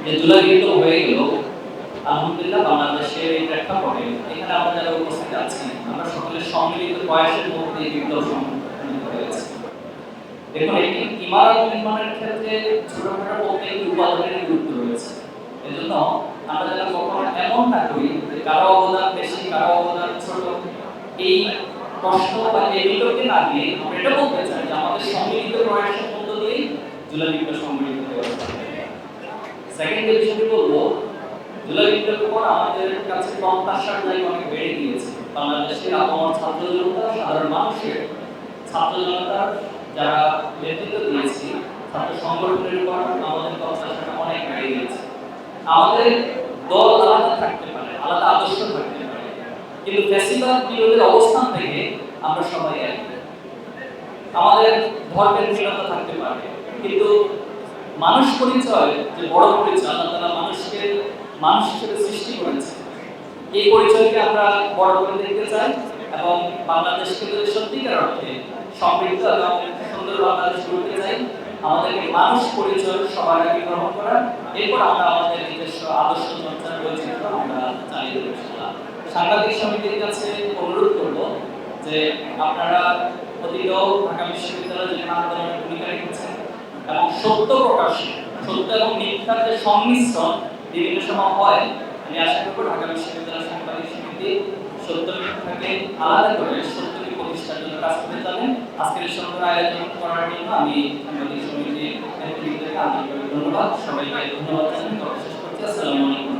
যে জুলাই বিপ্লব হয়ে গেল, আলহামদুলিল্লাহ বাংলাদেশের এই প্রেক্ষাপটে এখানে আমরা যারা উপস্থিত আছি আমরা সকলের সম্মিলিত প্রয়াসের মধ্যে এই বিপ্লব সংঘটিত হয়েছে। দেখুন, একটি ইমারত নির্মাণের ক্ষেত্রে ছোটখাটো প্রত্যেকটি উপাদানের গুরুত্ব রয়েছে। এজন্য আমরা যেন কখনো এমন না করি যে কারো অবদান বেশি কারো অবদান ছোট, এই প্রশ্ন বা এই বিতর্কে না গিয়ে আমরা এটা বলতে চাই যে আমাদের সম্মিলিত প্রয়াসের মধ্য দিয়েই জুলাই বিপ্লব সংঘটিত হয়েছে। সেকেন্ড যে বিষয়টি বলবো, জুলাই বিপ্লবের পর আমাদের কাছে প্রত্যাশার জায়গা অনেক বেড়ে গিয়েছে। বাংলাদেশের আপামর ছাত্র জনতা, সাধারণ মানুষের ছাত্র জনতার যারা নেতৃত্ব দিয়েছি ছাত্র সংগঠনের উপর আমাদের প্রত্যাশাটা অনেক বেড়ে গিয়েছে। আমাদের দল আলাদা থাকতে পারে, আলাদা আদর্শ থাকতে পারে, কিন্তু ফ্যাসিবাদ বিরোধের অবস্থান থেকে আমরা সবাই এক। আমাদের ধর্মের ভিন্নতা থাকতে পারে, কিন্তু মানুষ পরিচয় যে বড় পরিচয়, আল্লাহ তাআলা মানুষকে মানুষ হিসেবে সৃষ্টি করেছে, এই পরিচয়কে আমরা বড় করে দেখতে চাই এবং বাংলাদেশকে যদি সত্যিকার অর্থে সমৃদ্ধ এবং সুন্দর বাংলাদেশ করতে চাই, আমাদেরকে মানুষ পরিচয় সবার আগে গ্রহণ করা, এরপর আমরা আমাদের নিজস্ব আদর্শ চর্চার বৈচিত্র্য আমরা চালিয়ে দেবো। সাংবাদিক সমিতির কাছে অনুরোধ করব যে আপনারা অতীত ঢাকা বিশ্ববিদ্যালয়ে যেখানে আন্দোলনের ভূমিকা রেখেছেন এবং সত্য প্রকাশে, সত্য এবং মিথ্যার যে সংমিশ্রণ বিভিন্ন সময় হয়, আমি আশা করব ঢাকা বিশ্ববিদ্যালয় সাংবাদিক সমিতি সত্য মিথ্যাকে আলাদা করে সত্যকে প্রতিষ্ঠার জন্য কাজ করে যাবেন। আজকের এই সুন্দর আয়োজন করার জন্য আমি সাংবাদিক সমিতির নেতৃত্বকে আন্তরিকভাবে ধন্যবাদ, সবাইকে ধন্যবাদ জানিয়ে শেষ করছি। আসসালামু আলাইকুম।